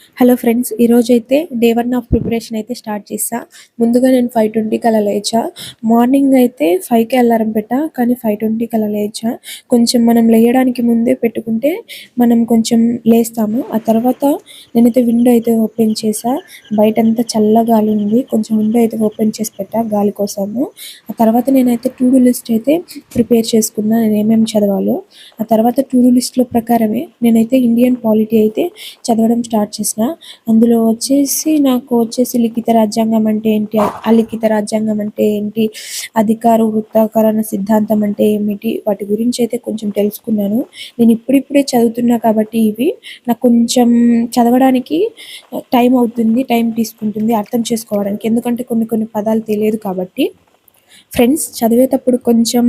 Hello friends, ఈరోజైతే day 1 of preparation అయితే start చేశా. ముందుగా నేను 5:20కి అలా లేచా. మార్నింగ్ అయితే 5కే అలారం పెట్టా, కానీ 5:20కి అలా లేచా. కొంచెం మనం లేయడానికి ముందే పెట్టుకుంటే మనం కొంచెం లేస్తాము. ఆ తర్వాత నేనైతే విండో అయితే ఓపెన్ చేశా. బయటంతా చల్ల గాలి ఉంది. కొంచెం విండో అయితే ఓపెన్ చేసి పెట్టా గాలి కోసము. ఆ తర్వాత నేనైతే టు డూ లిస్ట్ అయితే ప్రిపేర్ చేసుకున్నా, నేను ఏమేమి చదవాలో. ఆ తర్వాత టు డూ లిస్ట్‌లో ప్రకారమే నేనైతే ఇండియన్ పాలిటీ అయితే చదవడం స్టార్ట్ చేసిన. అందులో నాకు లిఖిత రాజ్యాంగం అంటే ఏంటి, అలిఖిత రాజ్యాంగం అంటే ఏంటి, అధికార వృత్తాకరణ సిద్ధాంతం అంటే ఏమిటి, వాటి గురించి అయితే కొంచెం తెలుసుకున్నాను. నేను ఇప్పుడిప్పుడే చదువుతున్నా కాబట్టి ఇవి నాకు కొంచెం చదవడానికి టైం అవుతుంది, టైం తీసుకుంటుంది అర్థం చేసుకోవడానికి. ఎందుకంటే కొన్ని కొన్ని పదాలు తెలియదు కాబట్టి. ఫ్రెండ్స్, చదివేటప్పుడు కొంచెం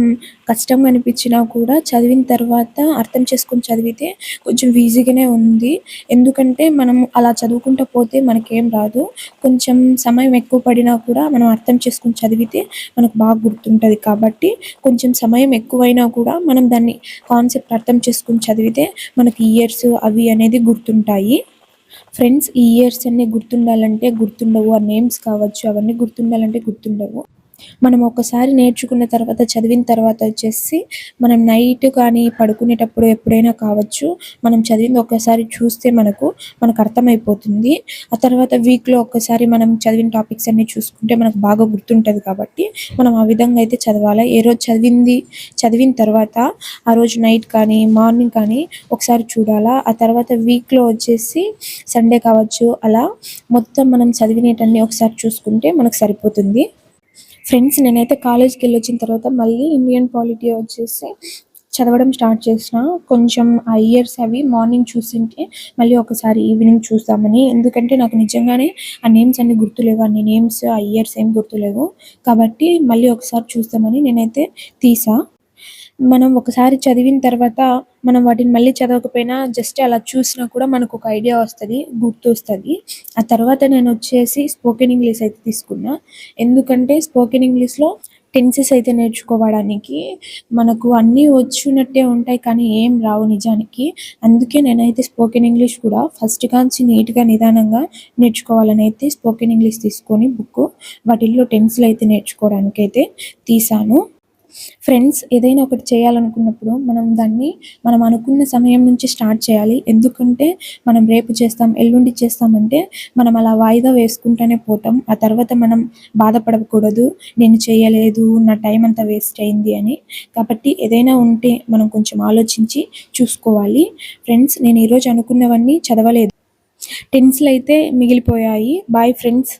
కష్టంగా అనిపించినా కూడా చదివిన తర్వాత అర్థం చేసుకొని చదివితే కొంచెం ఈజీగానే ఉంది. ఎందుకంటే మనం అలా చదువుకుంటూ పోతే మనకేం రాదు. కొంచెం సమయం ఎక్కువ పడినా కూడా మనం అర్థం చేసుకొని చదివితే మనకు బాగా గుర్తుంటుంది. కాబట్టి కొంచెం సమయం ఎక్కువైనా కూడా మనం దాన్ని కాన్సెప్ట్ అర్థం చేసుకొని చదివితే మనకి ఇయర్స్ అవి అనేది గుర్తుంటాయి. ఫ్రెండ్స్, ఈ ఇయర్స్ అన్నీ గుర్తుండాలంటే గుర్తుండవు. ఆ నేమ్స్ కావచ్చు, అవన్నీ గుర్తుండాలంటే గుర్తుండవు. మనం ఒకసారి నేర్చుకున్న తర్వాత చదివిన తర్వాత మనం నైట్ కానీ పడుకునేటప్పుడు ఎప్పుడైనా కావచ్చు, మనం చదివింది ఒక్కసారి చూస్తే మనకు అర్థమైపోతుంది. ఆ తర్వాత వీక్‌లో ఒక్కసారి మనం చదివిన టాపిక్స్ అన్నీ చూసుకుంటే మనకు బాగా గుర్తుంటుంది కాబట్టి మనం ఆ విధంగా అయితే చదవాలి. ఏ రోజు చదివిన తర్వాత ఆ రోజు నైట్ కానీ మార్నింగ్ కానీ ఒకసారి చూడాలా. ఆ తర్వాత వీక్‌లో సండే కావచ్చు, అలా మొత్తం మనం చదివినవన్నీ ఒకసారి చూసుకుంటే మనకు సరిపోతుంది. ఫ్రెండ్స్, నేనైతే కాలేజ్‌కెళ్ళొచ్చిన తర్వాత మళ్ళీ ఇండియన్ పాలిటీ చదవడం స్టార్ట్ చేసిన. కొంచెం ఆ ఇయర్స్ అవి మార్నింగ్ చూసింటే మళ్ళీ ఒకసారి ఈవినింగ్ చూద్దామని. ఎందుకంటే నాకు నిజంగానే ఆ నేమ్స్ అన్నీ గుర్తులేవు. అన్ని నేమ్స్, ఆ ఇయర్స్ ఏం గుర్తులేవు. కాబట్టి మళ్ళీ ఒకసారి చూద్దామని నేనైతే తీసా. మనం ఒకసారి చదివిన తర్వాత మనం వాటిని మళ్ళీ చదవకపోయినా జస్ట్ అలా చూసినా కూడా మనకొక ఐడియా వస్తది, గుర్తొస్తది. ఆ తర్వాత నేనొచ్చేసి స్పోకెన్ ఇంగ్లీష్ అయితే తీసుకున్నా. ఎందుకంటే స్పోకెన్ ఇంగ్లీష్‌లో టెన్సెస్ అయితే నేర్చుకోవడానికి మనకు అన్నీ వచ్చినట్టే ఉంటాయి, కానీ ఏం రావు నిజానికి. అందుకే నేనైతే స్పోకెన్ ఇంగ్లీష్ కూడా ఫస్ట్ కాంచి నీట్‌గా నిదానంగా నేర్చుకోవాలనైతే స్పోకెన్ ఇంగ్లీష్ తీసుకొని వాటిల్లో టెన్స్‌లు అయితే నేర్చుకోవడానికైతే తీశాను. ఫ్రెండ్స్, ఏదైనా ఒకటి చేయాలనుకున్నప్పుడు మనం దాన్ని మనం అనుకున్న సమయం నుంచి స్టార్ట్ చేయాలి. ఎందుకంటే మనం రేపు చేస్తాం, ఎల్లుండి చేస్తామంటే మనం అలా వాయిదా వేసుకుంటూనే పోతాం. ఆ తర్వాత మనం బాధపడకూడదు, నేను చేయలేదు, నా టైం అంతా వేస్ట్ అయింది అని. కాబట్టి ఏదైనా ఉంటే మనం కొంచెం ఆలోచించి చూసుకోవాలి. ఫ్రెండ్స్, నేను ఈరోజు అనుకున్నవన్నీ చదవలేదు. టెన్స్‌లయితే మిగిలిపోయాయి. Boy friends.